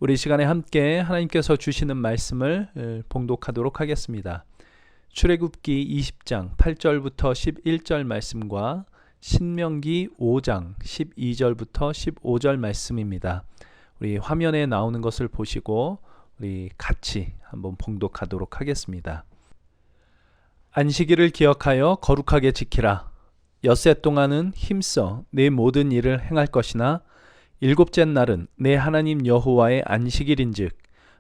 우리 시간에 함께 하나님께서 주시는 말씀을 봉독하도록 하겠습니다. 출애굽기 20장 8절부터 11절 말씀과 신명기 5장 12절부터 15절 말씀입니다. 우리 화면에 나오는 것을 보시고 우리 같이 한번 봉독하도록 하겠습니다. 안식일을 기억하여 거룩하게 지키라. 엿새 동안은 힘써 내 모든 일을 행할 것이나 일곱째 날은 내 하나님 여호와의 안식일인즉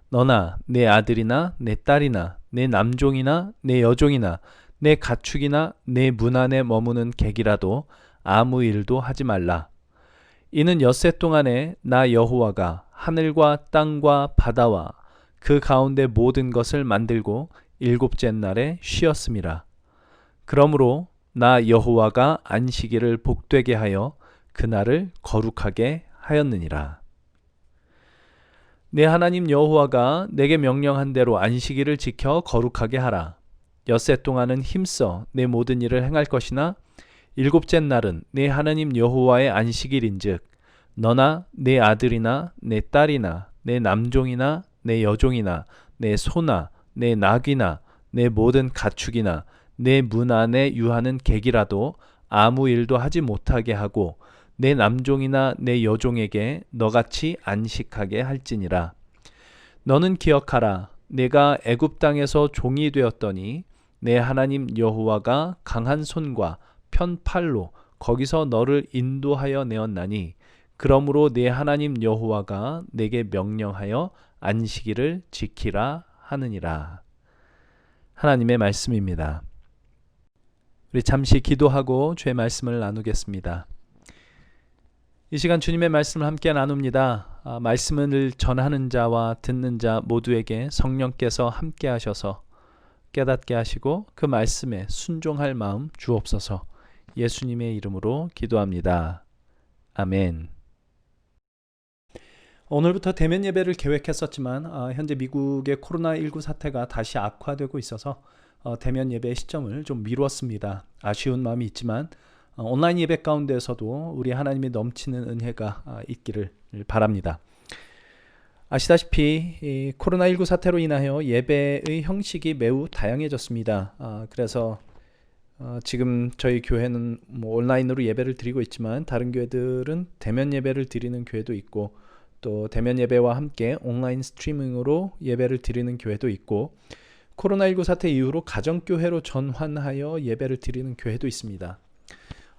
너나 내 아들이나 내 딸이나 내 남종이나 내 여종이나 내 가축이나 내 문 안에 머무는 객이라도 아무 일도 하지 말라. 이는 엿새 동안에 나 여호와가 하늘과 땅과 바다와 그 가운데 모든 것을 만들고 일곱째 날에 쉬었음이라. 그러므로 나 여호와가 안식일을 복되게 하여 그날을 거룩하게 하였느니라. 내 하나님 여호와가 내게 명령한 대로 안식일을 지켜 거룩하게 하라. 엿새 동안은 힘써 내 모든 일을 행할 것이나 일곱째 날은 내 하나님 여호와의 안식일인즉 너나 내 아들이나 내 딸이나 내 남종이나 내 여종이나 내 소나 내 낙이나 내 모든 가축이나 내 문 안에 유하는 객이라도 아무 일도 하지 못하게 하고 내 남종이나 내 여종에게 너같이 안식하게 할지니라. 너는 기억하라. 내가 애굽 땅에서 종이 되었더니 내 하나님 여호와가 강한 손과 편팔로 거기서 너를 인도하여 내었나니 그러므로 내 하나님 여호와가 내게 명령하여 안식일을 지키라 하느니라. 하나님의 말씀입니다. 우리 잠시 기도하고 주의 말씀을 나누겠습니다. 이 시간 주님의 말씀을 함께 나눕니다. 말씀을 전하는 자와 듣는 자 모두에게 성령께서 함께 하셔서 깨닫게 하시고 그 말씀에 순종할 마음 주옵소서. 예수님의 이름으로 기도합니다. 아멘. 오늘부터 대면 예배를 계획했었지만 현재 미국의 코로나19 사태가 다시 악화되고 있어서 대면 예배의 시점을 좀 미뤘습니다. 아쉬운 마음이 있지만 온라인 예배 가운데서도 우리 하나님의 넘치는 은혜가 있기를 바랍니다. 아시다시피 이 코로나19 사태로 인하여 예배의 형식이 매우 다양해졌습니다. 그래서 지금 저희 교회는 온라인으로 예배를 드리고 있지만 다른 교회들은 대면 예배를 드리는 교회도 있고 또 대면 예배와 함께 온라인 스트리밍으로 예배를 드리는 교회도 있고 코로나19 사태 이후로 가정교회로 전환하여 예배를 드리는 교회도 있습니다.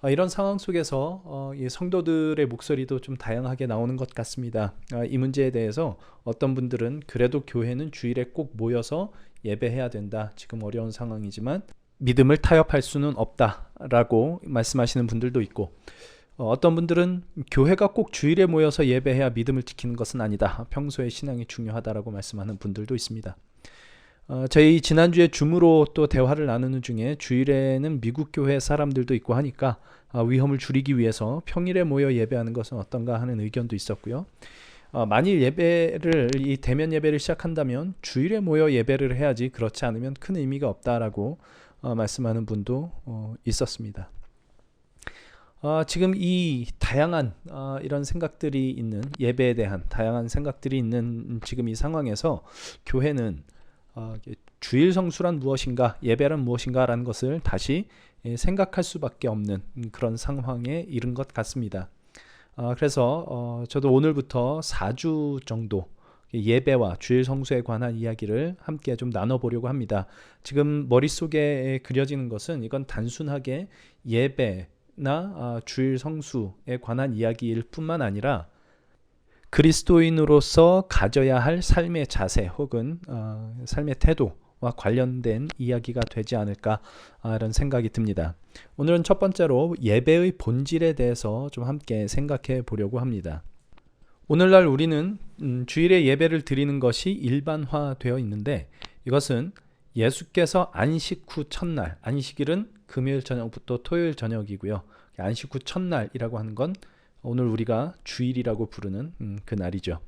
이런 상황 속에서 이 성도들의 목소리도 좀 다양하게 나오는 것 같습니다. 이 문제에 대해서 어떤 분들은 그래도 교회는 주일에 꼭 모여서 예배해야 된다. 지금 어려운 상황이지만 믿음을 타협할 수는 없다라고 말씀하시는 분들도 있고 어떤 분들은 교회가 꼭 주일에 모여서 예배해야 믿음을 지키는 것은 아니다. 평소에 신앙이 중요하다라고 말씀하는 분들도 있습니다. 저희 지난주에 줌으로 또 대화를 나누는 중에 주일에는 미국 교회 사람들도 있고 하니까 위험을 줄이기 위해서 평일에 모여 예배하는 것은 어떤가 하는 의견도 있었고요. 만일 이 대면 예배를 시작한다면 주일에 모여 예배를 해야지 그렇지 않으면 큰 의미가 없다라고 말씀하는 분도 있었습니다. 지금 이 다양한 이런 생각들이 있는 예배에 대한 다양한 생각들이 있는 지금 이 상황에서 교회는 주일 성수란 무엇인가, 예배란 무엇인가 라는 것을 다시 생각할 수밖에 없는 그런 상황에 이른 것 같습니다. 그래서 저도 오늘부터 4주 정도 예배와 주일 성수에 관한 이야기를 함께 좀 나눠보려고 합니다. 지금 머릿속에 그려지는 것은 이건 단순하게 예배나 주일 성수에 관한 이야기일 뿐만 아니라 그리스도인으로서 가져야 할 삶의 자세 혹은 삶의 태도와 관련된 이야기가 되지 않을까 이런 생각이 듭니다. 오늘은 첫 번째로 예배의 본질에 대해서 좀 함께 생각해 보려고 합니다. 오늘날 우리는 주일에 예배를 드리는 것이 일반화되어 있는데 이것은 예수께서 안식 후 첫날, 안식일은 금요일 저녁부터 토요일 저녁이고요. 안식 후 첫날이라고 하는 건 오늘 우리가 주일이라고 부르는 그 날이죠.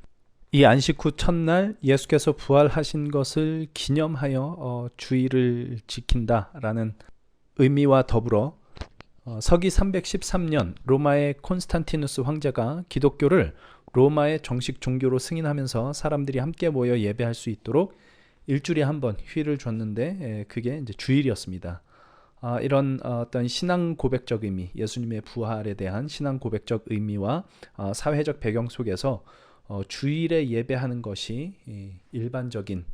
이 안식 후 첫날 예수께서 부활하신 것을 기념하여 주일을 지킨다라는 의미와 더불어 서기 313년 로마의 콘스탄티누스 황제가 기독교를 로마의 정식 종교로 승인하면서 사람들이 함께 모여 예배할 수 있도록 일주일에 한 번 휴일을 줬는데 그게 이제 주일이었습니다. 이런 어떤 신앙 고백적 의미, 예수님의 부활에 대한 신앙 고백적 의미와 사회적 배경 속에서 주일에 예배하는 것이 일반적인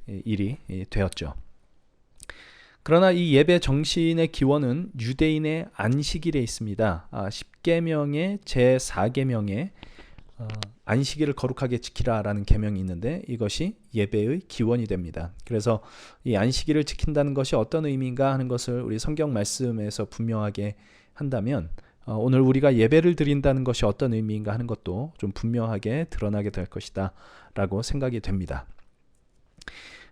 일이 되었죠. 그러나 이 예배 정신의 기원은 유대인의 안식일에 있습니다. 10계명의 제4계명에 안식일을 거룩하게 지키라라는 계명이 있는데 이것이 예배의 기원이 됩니다. 그래서 이 안식일을 지킨다는 것이 어떤 의미인가 하는 것을 우리 성경 말씀에서 분명하게 한다면 오늘 우리가 예배를 드린다는 것이 어떤 의미인가 하는 것도 좀 분명하게 드러나게 될 것이다 라고 생각이 됩니다.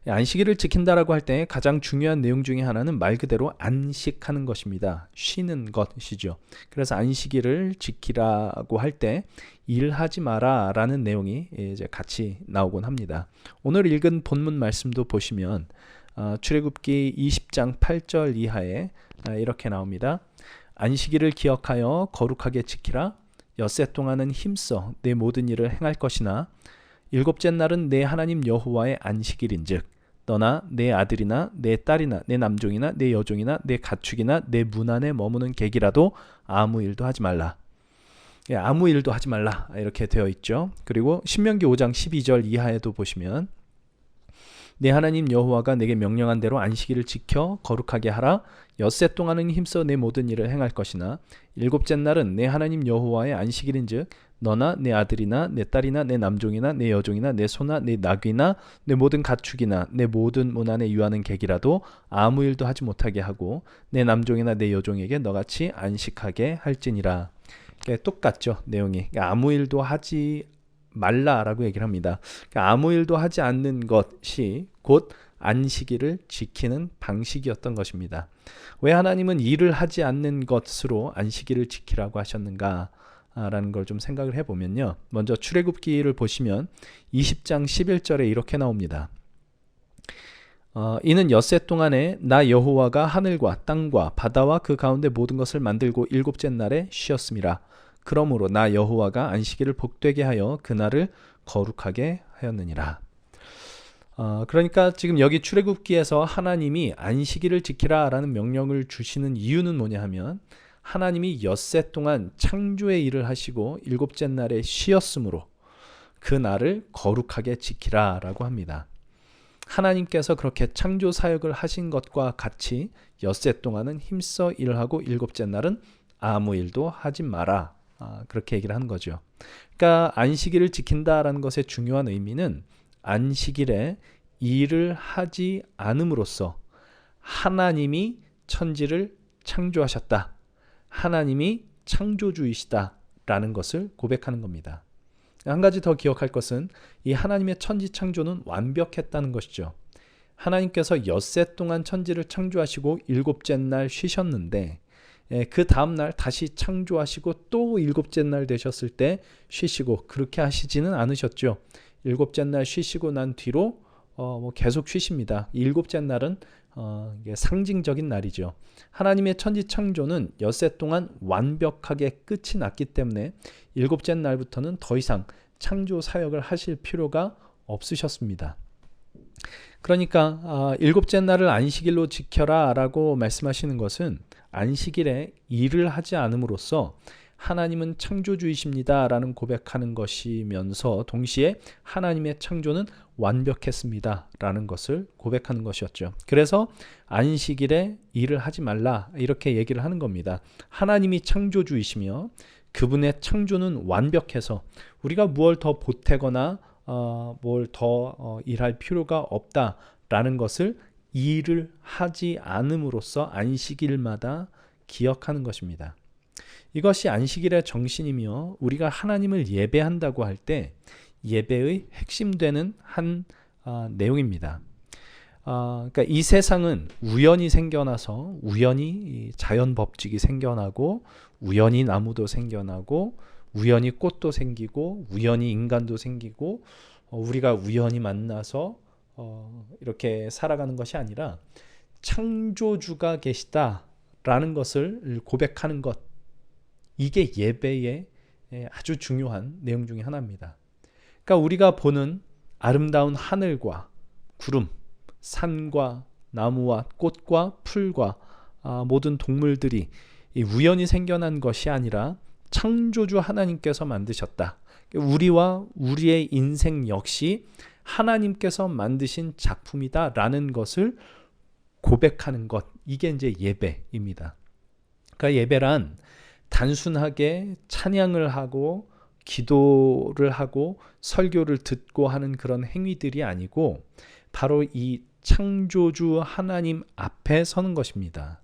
안식일을 지킨다라고 할 때 가장 중요한 내용 중에 하나는 말 그대로 안식하는 것입니다. 쉬는 것이죠. 그래서 안식일을 지키라고 할 때 일하지 마라 라는 내용이 이제 같이 나오곤 합니다. 오늘 읽은 본문 말씀도 보시면 출애굽기 20장 8절 이하에 이렇게 나옵니다. 안식일을 기억하여 거룩하게 지키라. 엿새 동안은 힘써 내 모든 일을 행할 것이나 일곱째 날은 내 하나님 여호와의 안식일인즉 너나 내 아들이나 내 딸이나 내 남종이나 내 여종이나 내 가축이나 내 문 안에 머무는 객이라도 아무 일도 하지 말라. 아무 일도 하지 말라 이렇게 되어 있죠. 그리고 신명기 5장 12절 이하에도 보시면 내 하나님 여호와가 내게 명령한 대로 안식일을 지켜 거룩하게 하라. 엿새 동안은 힘써 내 모든 일을 행할 것이나 일곱째 날은 내 하나님 여호와의 안식일인즉 너나 내 아들이나 내 딸이나 내 남종이나 내 여종이나 내 소나 내 나귀나 내 모든 가축이나 내 모든 문 안에 유하는 객이라도 아무 일도 하지 못하게 하고 내 남종이나 내 여종에게 너같이 안식하게 할지니라. 똑같죠 내용이. 아무 일도 하지 말라라고 얘기를 합니다. 아무 일도 하지 않는 것이 곧 안식일을 지키는 방식이었던 것입니다. 왜 하나님은 일을 하지 않는 것으로 안식일을 지키라고 하셨는가 라는 걸 좀 생각을 해보면요. 먼저 출애굽기를 보시면 20장 11절에 이렇게 나옵니다. 이는 엿새 동안에 나 여호와가 하늘과 땅과 바다와 그 가운데 모든 것을 만들고 일곱째 날에 쉬었음이라. 그러므로 나 여호와가 안식일을 복되게 하여 그날을 거룩하게 하였느니라. 그러니까 지금 여기 출애굽기에서 하나님이 안식일을 지키라 라는 명령을 주시는 이유는 뭐냐 하면 하나님이 엿새 동안 창조의 일을 하시고 일곱째 날에 쉬었으므로 그 날을 거룩하게 지키라 라고 합니다. 하나님께서 그렇게 창조 사역을 하신 것과 같이 엿새 동안은 힘써 일을 하고 일곱째 날은 아무 일도 하지 마라. 그렇게 얘기를 하는 거죠. 그러니까 안식일을 지킨다라는 것의 중요한 의미는 안식일에 일을 하지 않음으로써 하나님이 천지를 창조하셨다. 하나님이 창조주이시다라는 것을 고백하는 겁니다. 한 가지 더 기억할 것은 이 하나님의 천지 창조는 완벽했다는 것이죠. 하나님께서 엿새 동안 천지를 창조하시고 일곱째 날 쉬셨는데 그 다음날 다시 창조하시고 또 일곱째 날 되셨을 때 쉬시고 그렇게 하시지는 않으셨죠. 일곱째 날 쉬시고 난 뒤로 계속 쉬십니다. 일곱째 날은 이게 상징적인 날이죠. 하나님의 천지 창조는 엿새 동안 완벽하게 끝이 났기 때문에 일곱째 날부터는 더 이상 창조 사역을 하실 필요가 없으셨습니다. 그러니까 일곱째 날을 안식일로 지켜라 라고 말씀하시는 것은 안식일에 일을 하지 않음으로써 하나님은 창조주이십니다 라는 고백하는 것이면서 동시에 하나님의 창조는 완벽했습니다 라는 것을 고백하는 것이었죠. 그래서 안식일에 일을 하지 말라 이렇게 얘기를 하는 겁니다. 하나님이 창조주이시며 그분의 창조는 완벽해서 우리가 무엇을 더 보태거나 뭘 더 일할 필요가 없다라는 것을 일을 하지 않음으로써 안식일마다 기억하는 것입니다. 이것이 안식일의 정신이며 우리가 하나님을 예배한다고 할 때 예배의 핵심되는 한 내용입니다. 그러니까 이 세상은 우연히 생겨나서 우연히 자연 법칙이 생겨나고 우연히 나무도 생겨나고 우연히 꽃도 생기고 우연히 인간도 생기고 우리가 우연히 만나서 이렇게 살아가는 것이 아니라 창조주가 계시다라는 것을 고백하는 것, 이게 예배의 아주 중요한 내용 중에 하나입니다. 그러니까 우리가 보는 아름다운 하늘과 구름, 산과 나무와 꽃과 풀과 모든 동물들이 우연히 생겨난 것이 아니라 창조주 하나님께서 만드셨다. 우리와 우리의 인생 역시 하나님께서 만드신 작품이다 라는 것을 고백하는 것, 이게 이제 예배입니다. 그러니까 예배란 단순하게 찬양을 하고 기도를 하고 설교를 듣고 하는 그런 행위들이 아니고 바로 이 창조주 하나님 앞에 서는 것입니다.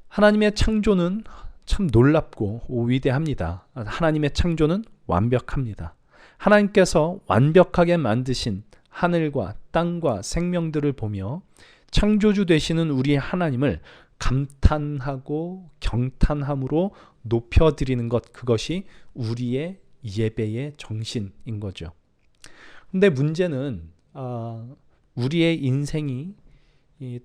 하나님의 창조는 참 놀랍고 위대합니다. 하나님의 창조는 완벽합니다. 하나님께서 완벽하게 만드신 하늘과 땅과 생명들을 보며 창조주 되시는 우리 하나님을 감탄하고 경탄함으로 높여드리는 것, 그것이 우리의 예배의 정신인 거죠. 근데 문제는 우리의 인생이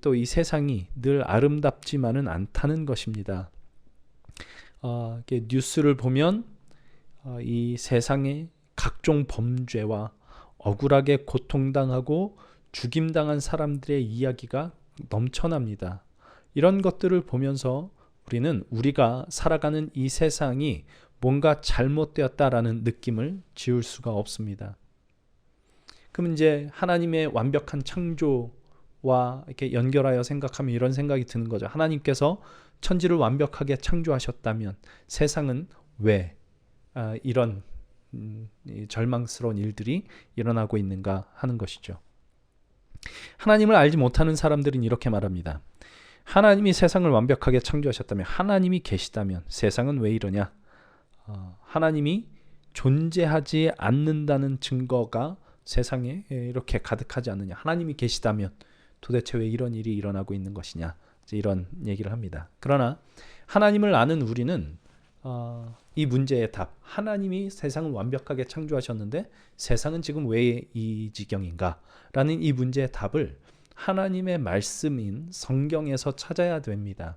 또 이 세상이 늘 아름답지만은 않다는 것입니다. 뉴스를 보면 이 세상의 각종 범죄와 억울하게 고통당하고 죽임당한 사람들의 이야기가 넘쳐납니다. 이런 것들을 보면서 우리는 우리가 살아가는 이 세상이 뭔가 잘못되었다라는 느낌을 지울 수가 없습니다. 그럼 이제 하나님의 완벽한 창조와 이렇게 연결하여 생각하면 이런 생각이 드는 거죠. 하나님께서 천지를 완벽하게 창조하셨다면 세상은 왜 이런 절망스러운 일들이 일어나고 있는가 하는 것이죠. 하나님을 알지 못하는 사람들은 이렇게 말합니다. 하나님이 세상을 완벽하게 창조하셨다면, 하나님이 계시다면 세상은 왜 이러냐? 하나님이 존재하지 않는다는 증거가 세상에 이렇게 가득하지 않느냐? 하나님이 계시다면 도대체 왜 이런 일이 일어나고 있는 것이냐? 이런 얘기를 합니다. 그러나 하나님을 아는 우리는 이 문제의 답, 하나님이 세상을 완벽하게 창조하셨는데 세상은 지금 왜 이 지경인가? 라는 이 문제의 답을 하나님의 말씀인 성경에서 찾아야 됩니다.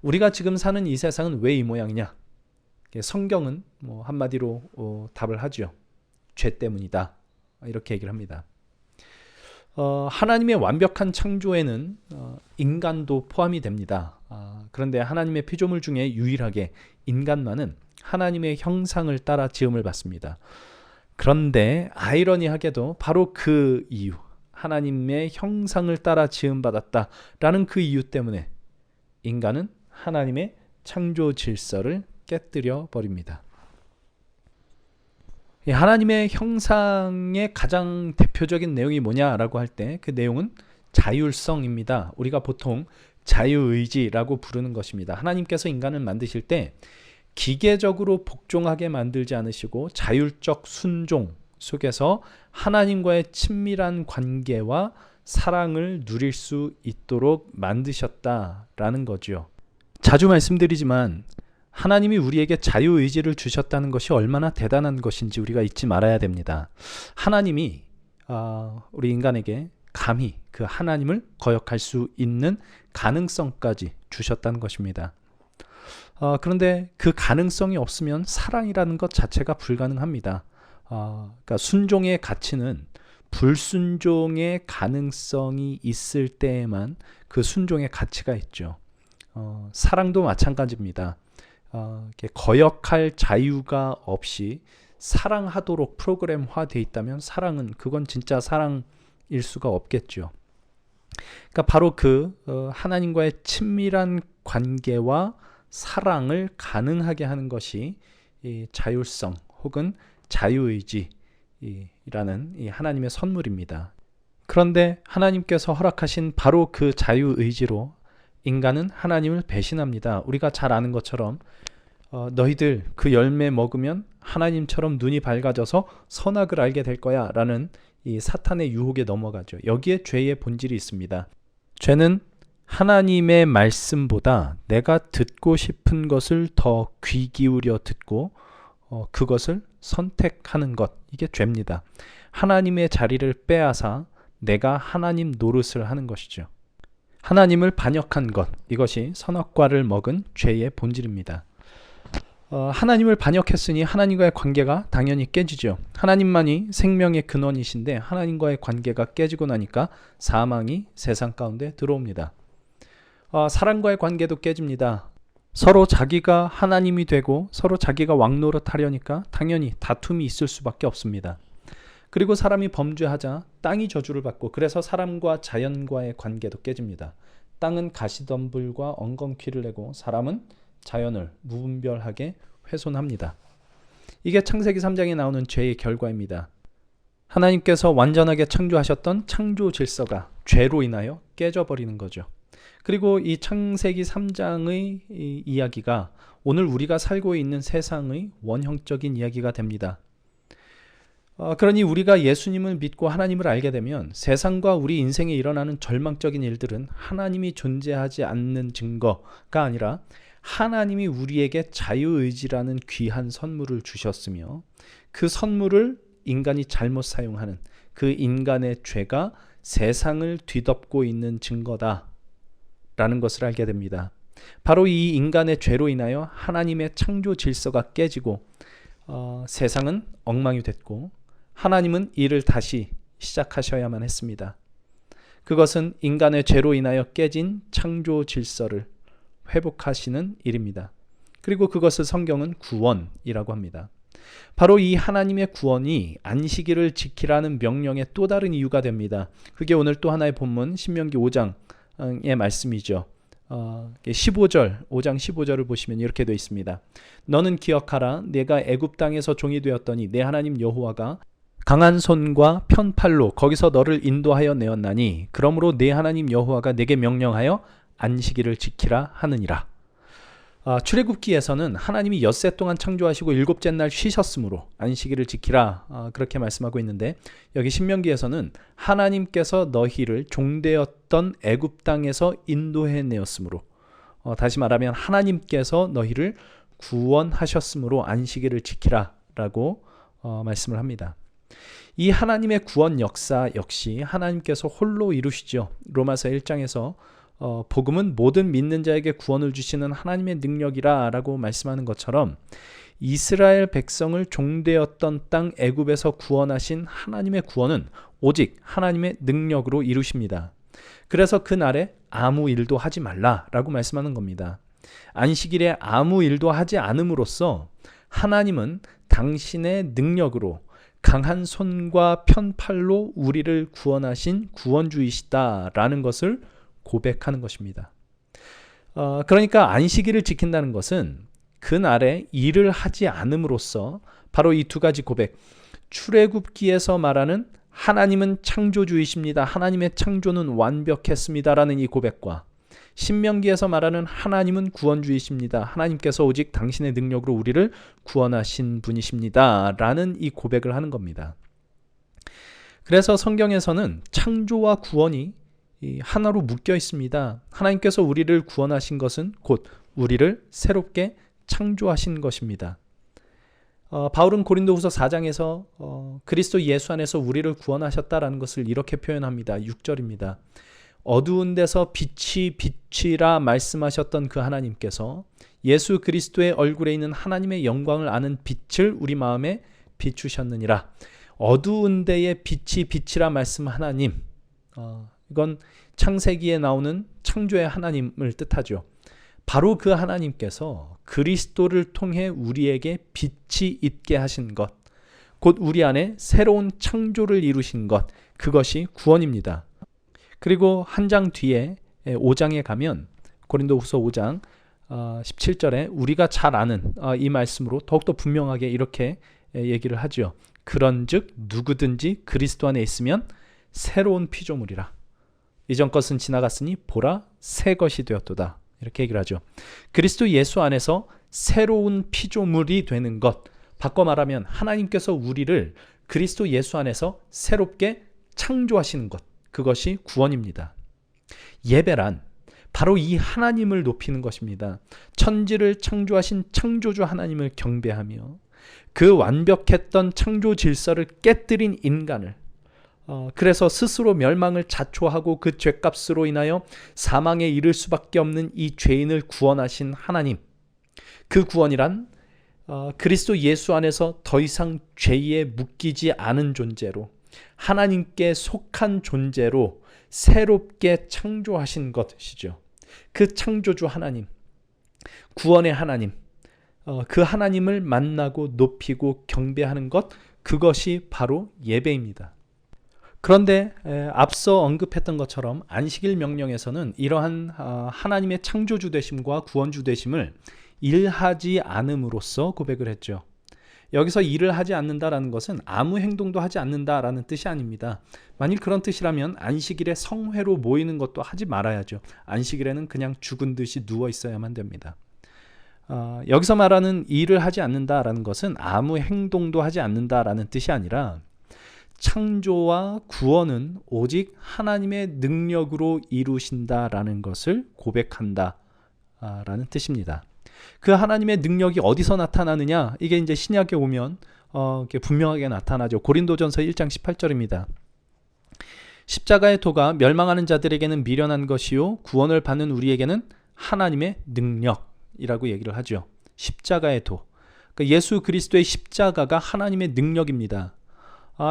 우리가 지금 사는 이 세상은 왜 이 모양이냐? 성경은 한마디로 답을 하죠. 죄 때문이다. 이렇게 얘기를 합니다. 하나님의 완벽한 창조에는 인간도 포함이 됩니다. 그런데 하나님의 피조물 중에 유일하게 인간만은 하나님의 형상을 따라 지음을 받습니다. 그런데 아이러니하게도 바로 그 이유, 하나님의 형상을 따라 지음받았다라는 그 이유 때문에 인간은 하나님의 창조 질서를 깨뜨려 버립니다. 하나님의 형상의 가장 대표적인 내용이 뭐냐라고 할 때 그 내용은 자율성입니다. 우리가 보통 자유의지라고 부르는 것입니다. 하나님께서 인간을 만드실 때 기계적으로 복종하게 만들지 않으시고 자율적 순종 속에서 하나님과의 친밀한 관계와 사랑을 누릴 수 있도록 만드셨다라는 거죠. 자주 말씀드리지만 하나님이 우리에게 자유의지를 주셨다는 것이 얼마나 대단한 것인지 우리가 잊지 말아야 됩니다. 하나님이 우리 인간에게 감히 그 하나님을 거역할 수 있는 가능성까지 주셨다는 것입니다. 그런데 그 가능성이 없으면 사랑이라는 것 자체가 불가능합니다. 그러니까 순종의 가치는 불순종의 가능성이 있을 때에만 그 순종의 가치가 있죠. 사랑도 마찬가지입니다. 거역할 자유가 없이 사랑하도록 프로그램화되어 있다면 사랑은 그건 진짜 사랑일 수가 없겠죠. 그러니까 바로 하나님과의 친밀한 관계와 사랑을 가능하게 하는 것이 이 자율성 혹은 자유의지라는 이 하나님의 선물입니다. 그런데 하나님께서 허락하신 바로 그 자유의지로 인간은 하나님을 배신합니다. 우리가 잘 아는 것처럼 너희들 그 열매 먹으면 하나님처럼 눈이 밝아져서 선악을 알게 될 거야 라는 이 사탄의 유혹에 넘어가죠. 여기에 죄의 본질이 있습니다. 죄는 하나님의 말씀보다 내가 듣고 싶은 것을 더 귀 기울여 듣고 그것을 선택하는 것, 이게 죄입니다. 하나님의 자리를 빼앗아 내가 하나님 노릇을 하는 것이죠. 하나님을 반역한 것, 이것이 선악과를 먹은 죄의 본질입니다. 하나님을 반역했으니 하나님과의 관계가 당연히 깨지죠. 하나님만이 생명의 근원이신데 하나님과의 관계가 깨지고 나니까 사망이 세상 가운데 들어옵니다. 사람과의 관계도 깨집니다. 서로 자기가 하나님이 되고 서로 자기가 왕노릇 하려니까 당연히 다툼이 있을 수밖에 없습니다. 그리고 사람이 범죄하자 땅이 저주를 받고 그래서 사람과 자연과의 관계도 깨집니다. 땅은 가시덤불과 엉겅퀴를 내고 사람은 자연을 무분별하게 훼손합니다. 이게 창세기 3장에 나오는 죄의 결과입니다. 하나님께서 완전하게 창조하셨던 창조 질서가 죄로 인하여 깨져버리는 거죠. 그리고 이 창세기 3장의 이 이야기가 오늘 우리가 살고 있는 세상의 원형적인 이야기가 됩니다. 그러니 우리가 예수님을 믿고 하나님을 알게 되면 세상과 우리 인생에 일어나는 절망적인 일들은 하나님이 존재하지 않는 증거가 아니라 하나님이 우리에게 자유의지라는 귀한 선물을 주셨으며 그 선물을 인간이 잘못 사용하는 그 인간의 죄가 세상을 뒤덮고 있는 증거다 라는 것을 알게 됩니다. 바로 이 인간의 죄로 인하여 하나님의 창조 질서가 깨지고 세상은 엉망이 됐고 하나님은 일을 다시 시작하셔야만 했습니다. 그것은 인간의 죄로 인하여 깨진 창조 질서를 회복하시는 일입니다. 그리고 그것을 성경은 구원이라고 합니다. 바로 이 하나님의 구원이 안식일을 지키라는 명령의 또 다른 이유가 됩니다. 그게 오늘 또 하나의 본문 신명기 5장의 말씀이죠. 5장 15절을 보시면 이렇게 되어 있습니다. 너는 기억하라. 내가 애굽 땅에서 종이 되었더니 내 하나님 여호와가 강한 손과 편팔로 거기서 너를 인도하여 내었나니 그러므로 내 하나님 여호와가 내게 명령하여 안식일을 지키라 하느니라. 출애굽기에서는 하나님이 엿새 동안 창조하시고 일곱째 날 쉬셨으므로 안식일을 지키라 그렇게 말씀하고 있는데 여기 신명기에서는 하나님께서 너희를 종되었던 애굽 땅에서 인도해내었으므로 다시 말하면 하나님께서 너희를 구원하셨으므로 안식일을 지키라라고 말씀을 합니다. 이 하나님의 구원 역사 역시 하나님께서 홀로 이루시죠. 로마서 1장에서 복음은 모든 믿는 자에게 구원을 주시는 하나님의 능력이라 라고 말씀하는 것처럼 이스라엘 백성을 종되었던 땅 애굽에서 구원하신 하나님의 구원은 오직 하나님의 능력으로 이루십니다. 그래서 그날에 아무 일도 하지 말라라고 말씀하는 겁니다. 안식일에 아무 일도 하지 않음으로써 하나님은 당신의 능력으로 강한 손과 편팔로 우리를 구원하신 구원주이시다라는 것을 고백하는 것입니다. 그러니까 안식일을 지킨다는 것은 그날에 일을 하지 않음으로써 바로 이 두 가지 고백, 출애굽기에서 말하는 하나님은 창조주이십니다. 하나님의 창조는 완벽했습니다라는 이 고백과 신명기에서 말하는 하나님은 구원주이십니다. 하나님께서 오직 당신의 능력으로 우리를 구원하신 분이십니다. 라는 이 고백을 하는 겁니다. 그래서 성경에서는 창조와 구원이 하나로 묶여 있습니다. 하나님께서 우리를 구원하신 것은 곧 우리를 새롭게 창조하신 것입니다. 바울은 고린도후서 4장에서 그리스도 예수 안에서 우리를 구원하셨다라는 것을 이렇게 표현합니다. 6절입니다. 어두운 데서 빛이 빛이라 말씀하셨던 그 하나님께서 예수 그리스도의 얼굴에 있는 하나님의 영광을 아는 빛을 우리 마음에 비추셨느니라. 어두운 데에 빛이 빛이라 말씀 하나님, 이건 창세기에 나오는 창조의 하나님을 뜻하죠. 바로 그 하나님께서 그리스도를 통해 우리에게 빛이 있게 하신 것, 곧 우리 안에 새로운 창조를 이루신 것, 그것이 구원입니다. 그리고 한 장 뒤에 5장에 가면 고린도후서 5장 17절에 우리가 잘 아는 이 말씀으로 더욱더 분명하게 이렇게 얘기를 하죠. 그런즉 누구든지 그리스도 안에 있으면 새로운 피조물이라. 이전 것은 지나갔으니 보라 새 것이 되었도다. 이렇게 얘기를 하죠. 그리스도 예수 안에서 새로운 피조물이 되는 것, 바꿔 말하면 하나님께서 우리를 그리스도 예수 안에서 새롭게 창조하시는 것, 그것이 구원입니다. 예배란 바로 이 하나님을 높이는 것입니다. 천지를 창조하신 창조주 하나님을 경배하며 그 완벽했던 창조 질서를 깨뜨린 인간을, 그래서 스스로 멸망을 자초하고 그 죄값으로 인하여 사망에 이를 수밖에 없는 이 죄인을 구원하신 하나님, 그 구원이란 그리스도 예수 안에서 더 이상 죄에 묶이지 않은 존재로 하나님께 속한 존재로 새롭게 창조하신 것이죠. 그 창조주 하나님, 구원의 하나님, 그 하나님을 만나고 높이고 경배하는 것, 그것이 바로 예배입니다. 그런데 앞서 언급했던 것처럼 안식일 명령에서는 이러한 하나님의 창조주 되심과 구원주 되심을 일하지 않음으로써 고백을 했죠. 여기서 일을 하지 않는다라는 것은 아무 행동도 하지 않는다라는 뜻이 아닙니다. 만일 그런 뜻이라면 안식일에 성회로 모이는 것도 하지 말아야죠. 안식일에는 그냥 죽은 듯이 누워 있어야만 됩니다. 여기서 말하는 일을 하지 않는다라는 것은 아무 행동도 하지 않는다라는 뜻이 아니라 창조와 구원은 오직 하나님의 능력으로 이루신다라는 것을 고백한다라는 뜻입니다. 그 하나님의 능력이 어디서 나타나느냐? 이게 이제 신약에 오면 분명하게 나타나죠. 고린도전서 1장 18절입니다. 십자가의 도가 멸망하는 자들에게는 미련한 것이요 구원을 받는 우리에게는 하나님의 능력이라고 얘기를 하죠. 십자가의 도. 그러니까 예수 그리스도의 십자가가 하나님의 능력입니다.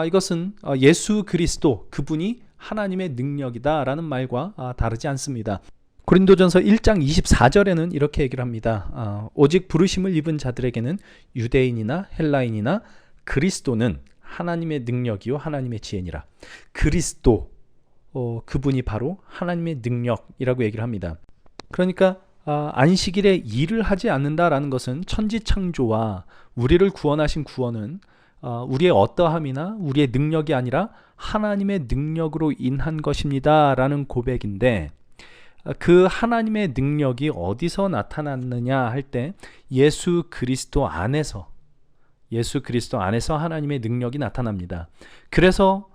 이것은 예수 그리스도 그분이 하나님의 능력이다라는 말과 다르지 않습니다. 고린도전서 1장 24절에는 이렇게 얘기를 합니다. 오직 부르심을 입은 자들에게는 유대인이나 헬라인이나 그리스도는 하나님의 능력이요 하나님의 지혜니라. 그리스도, 그분이 바로 하나님의 능력이라고 얘기를 합니다. 그러니까 안식일에 일을 하지 않는다라는 것은 천지창조와 우리를 구원하신 구원은 우리의 어떠함이나 우리의 능력이 아니라 하나님의 능력으로 인한 것입니다 라는 고백인데, 그 하나님의 능력이 어디서 나타났느냐 할 때 예수 그리스도 안에서 하나님의 능력이 나타납니다. 그래서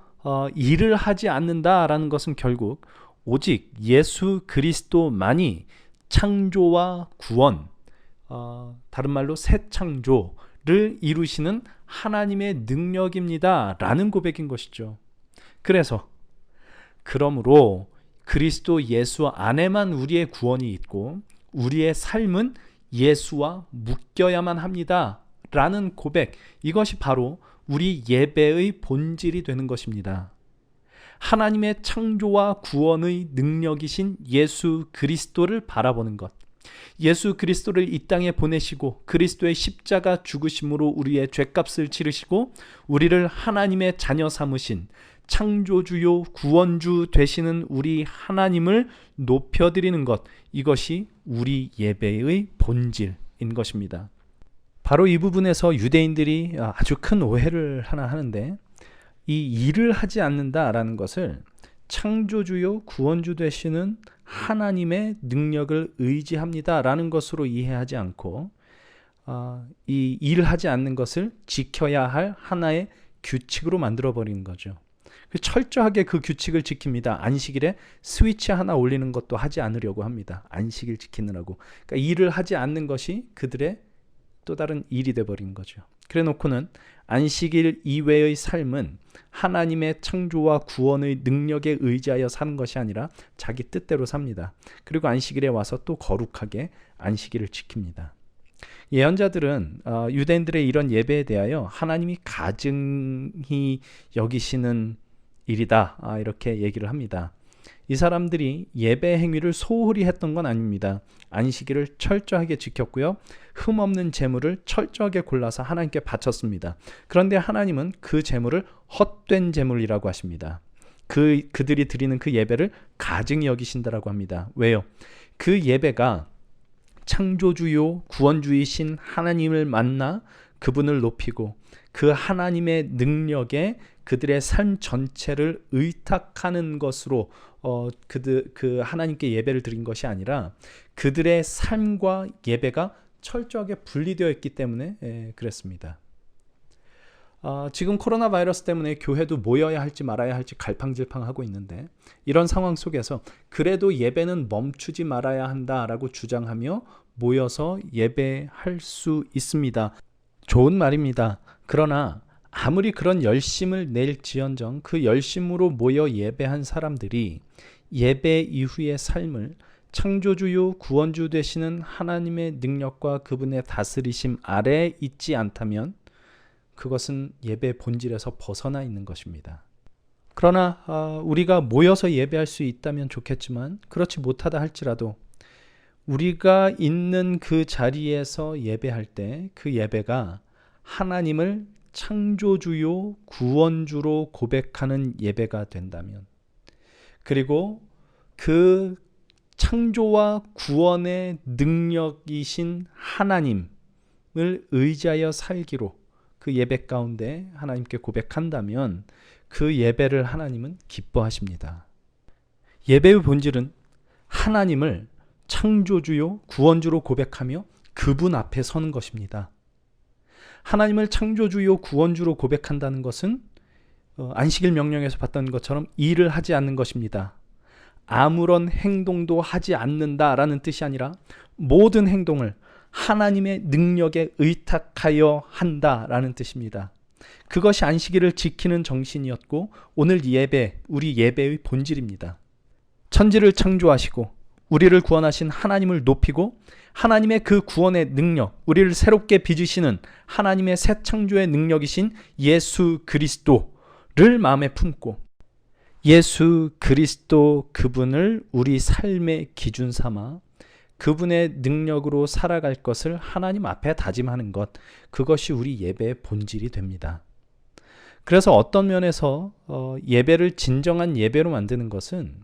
일을 하지 않는다라는 것은 결국 오직 예수 그리스도만이 창조와 구원, 다른 말로 새 창조를 이루시는 하나님의 능력입니다 라는 고백인 것이죠. 그러므로 그리스도 예수 안에만 우리의 구원이 있고 우리의 삶은 예수와 묶여야만 합니다 라는 고백, 이것이 바로 우리 예배의 본질이 되는 것입니다. 하나님의 창조와 구원의 능력이신 예수 그리스도를 바라보는 것, 예수 그리스도를 이 땅에 보내시고 그리스도의 십자가 죽으심으로 우리의 죄값을 치르시고 우리를 하나님의 자녀 삼으신 창조주요 구원주 되시는 우리 하나님을 높여드리는 것, 이것이 우리 예배의 본질인 것입니다. 바로 이 부분에서 유대인들이 아주 큰 오해를 하나 하는데, 이 일을 하지 않는다라는 것을 창조주요 구원주 되시는 하나님의 능력을 의지합니다라는 것으로 이해하지 않고 이 일을 하지 않는 것을 지켜야 할 하나의 규칙으로 만들어버리는 거죠. 철저하게 그 규칙을 지킵니다. 안식일에 스위치 하나 올리는 것도 하지 않으려고 합니다. 안식일 지키느라고. 그러니까 일을 하지 않는 것이 그들의 또 다른 일이 돼버린 거죠. 그래 놓고는 안식일 이외의 삶은 하나님의 창조와 구원의 능력에 의지하여 사는 것이 아니라 자기 뜻대로 삽니다. 그리고 안식일에 와서 또 거룩하게 안식일을 지킵니다. 예언자들은 유대인들의 이런 예배에 대하여 하나님이 가증히 여기시는 일이다, 이렇게 얘기를 합니다. 이 사람들이 예배 행위를 소홀히 했던 건 아닙니다. 안식일을 철저하게 지켰고요, 흠없는 제물을 철저하게 골라서 하나님께 바쳤습니다. 그런데 하나님은 그 제물을 헛된 제물이라고 하십니다. 그들이 드리는 그 예배를 가증히 여기신다라고 합니다. 왜요? 그 예배가 창조주요 구원주이신 하나님을 만나 그분을 높이고 그 하나님의 능력에 그들의 삶 전체를 의탁하는 것으로 그 하나님께 예배를 드린 것이 아니라 그들의 삶과 예배가 철저하게 분리되어 있기 때문에 그랬습니다. 지금 코로나 바이러스 때문에 교회도 모여야 할지 말아야 할지 갈팡질팡하고 있는데, 이런 상황 속에서 그래도 예배는 멈추지 말아야 한다라고 주장하며 모여서 예배할 수 있습니다. 좋은 말입니다. 그러나 아무리 그런 열심을 낼지언정 그 열심으로 모여 예배한 사람들이 예배 이후의 삶을 창조주요 구원주 되시는 하나님의 능력과 그분의 다스리심 아래에 있지 않다면 그것은 예배의 본질에서 벗어나 있는 것입니다. 그러나 우리가 모여서 예배할 수 있다면 좋겠지만 그렇지 못하다 할지라도 우리가 있는 그 자리에서 예배할 때 그 예배가 하나님을 창조주요 구원주로 고백하는 예배가 된다면, 그리고 그 창조와 구원의 능력이신 하나님을 의지하여 살기로 그 예배 가운데 하나님께 고백한다면 그 예배를 하나님은 기뻐하십니다. 예배의 본질은 하나님을 창조주요 구원주로 고백하며 그분 앞에 서는 것입니다. 하나님을 창조주요 구원주로 고백한다는 것은 안식일 명령에서 봤던 것처럼 일을 하지 않는 것입니다. 아무런 행동도 하지 않는다라는 뜻이 아니라 모든 행동을 하나님의 능력에 의탁하여 한다라는 뜻입니다. 그것이 안식일을 지키는 정신이었고 오늘 예배, 우리 예배의 본질입니다. 천지를 창조하시고 우리를 구원하신 하나님을 높이고 하나님의 그 구원의 능력, 우리를 새롭게 빚으시는 하나님의 새 창조의 능력이신 예수 그리스도를 마음에 품고 예수 그리스도 그분을 우리 삶의 기준 삼아 그분의 능력으로 살아갈 것을 하나님 앞에 다짐하는 것, 그것이 우리 예배의 본질이 됩니다. 그래서 어떤 면에서 예배를 진정한 예배로 만드는 것은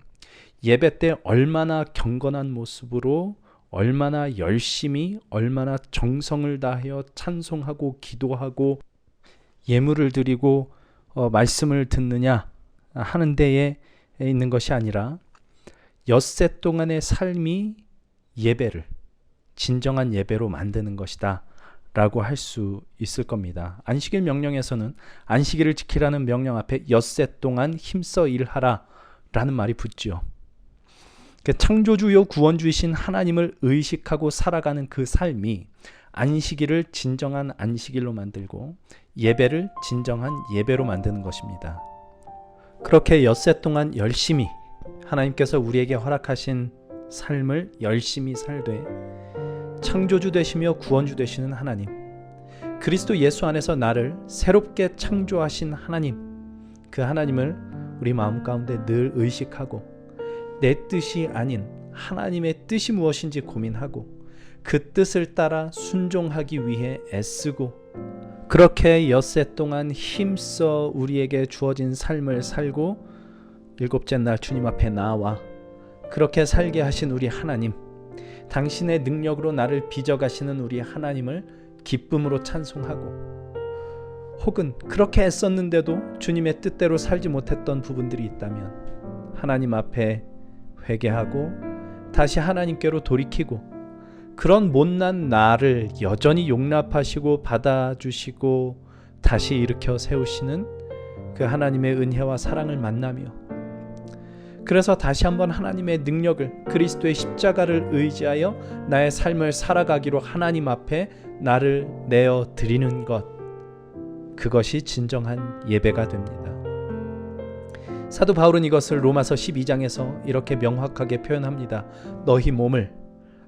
예배 때 얼마나 경건한 모습으로, 얼마나 열심히, 얼마나 정성을 다하여 찬송하고 기도하고 예물을 드리고 말씀을 듣느냐 하는 데에 있는 것이 아니라 엿새 동안의 삶이 예배를 진정한 예배로 만드는 것이다 라고 할 수 있을 겁니다. 안식일 명령에서는 안식일을 지키라는 명령 앞에 엿새 동안 힘써 일하라 라는 말이 붙죠. 창조주요 구원주이신 하나님을 의식하고 살아가는 그 삶이 안식일을 진정한 안식일로 만들고 예배를 진정한 예배로 만드는 것입니다. 그렇게 엿새 동안 열심히 하나님께서 우리에게 허락하신 삶을 열심히 살되 창조주 되시며 구원주 되시는 하나님, 그리스도 예수 안에서 나를 새롭게 창조하신 하나님, 그 하나님을 우리 마음 가운데 늘 의식하고 내 뜻이 아닌 하나님의 뜻이 무엇인지 고민하고 그 뜻을 따라 순종하기 위해 애쓰고 그렇게 엿새 동안 힘써 우리에게 주어진 삶을 살고 일곱째 날 주님 앞에 나와 그렇게 살게 하신 우리 하나님, 당신의 능력으로 나를 빚어가시는 우리 하나님을 기쁨으로 찬송하고, 혹은 그렇게 애썼는데도 주님의 뜻대로 살지 못했던 부분들이 있다면 하나님 앞에 회개하고 다시 하나님께로 돌이키고 그런 못난 나를 여전히 용납하시고 받아주시고 다시 일으켜 세우시는 그 하나님의 은혜와 사랑을 만나며, 그래서 다시 한번 하나님의 능력을, 그리스도의 십자가를 의지하여 나의 삶을 살아가기로 하나님 앞에 나를 내어 드리는 것, 그것이 진정한 예배가 됩니다. 사도 바울은 이것을 로마서 12장에서 이렇게 명확하게 표현합니다. 너희 몸을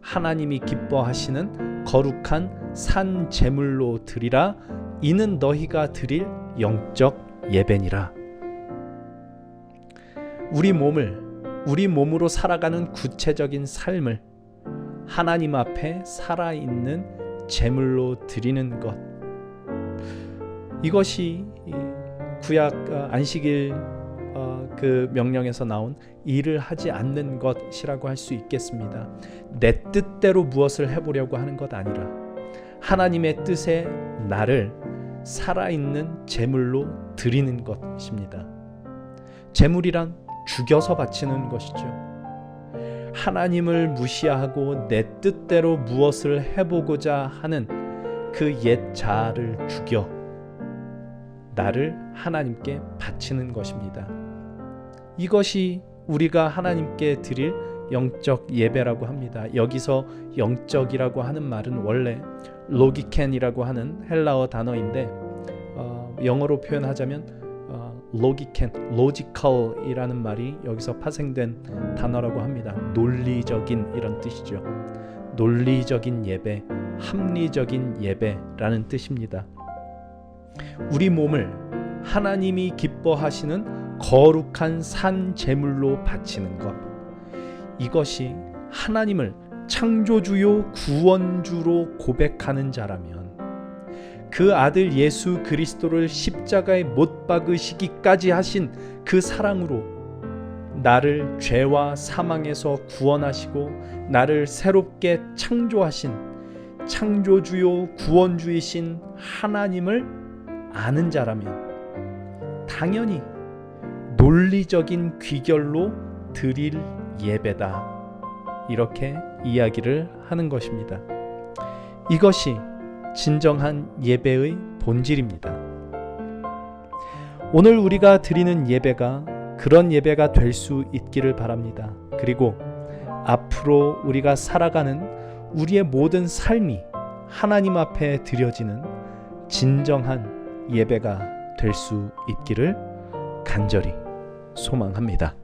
하나님이 기뻐하시는 거룩한 산 제물로 드리라. 이는 너희가 드릴 영적 예배니라. 우리 몸으로 살아가는 구체적인 삶을 하나님 앞에 살아있는 제물로 드리는 것, 이것이 구약 안식일 그 명령에서 나온 일을 하지 않는 것이라고 할 수 있겠습니다. 내 뜻대로 무엇을 해보려고 하는 것 아니라 하나님의 뜻에 나를 살아있는 제물로 드리는 것입니다. 제물이란 죽여서 바치는 것이죠. 하나님을 무시하고 내 뜻대로 무엇을 해보고자 하는 그 옛 자아를 죽여 나를 하나님께 바치는 것입니다. 이것이 우리가 하나님께 드릴 영적 예배라고 합니다. 여기서 영적이라고 하는 말은 원래 로기켄이라고 하는 헬라어 단어인데 영어로 표현하자면 logical이라는 말이 여기서 파생된 단어라고 합니다. 논리적인 이런 뜻이죠. 논리적인 예배, 합리적인 예배라는 뜻입니다. 우리 몸을 하나님이 기뻐하시는 거룩한 산 제물로 바치는 것, 이것이 하나님을 창조주요 구원주로 고백하는 자라면, 그 아들 예수 그리스도를 십자가에 못 박으시기까지 하신 그 사랑으로 나를 죄와 사망에서 구원하시고 나를 새롭게 창조하신 창조주요 구원주이신 하나님을 아는 자라면 당연히 논리적인 귀결로 드릴 예배다, 이렇게 이야기를 하는 것입니다. 이것이 진정한 예배의 본질입니다. 오늘 우리가 드리는 예배가 그런 예배가 될 수 있기를 바랍니다. 그리고 앞으로 우리가 살아가는 우리의 모든 삶이 하나님 앞에 드려지는 진정한 예배가 될 수 있기를 간절히 소망합니다.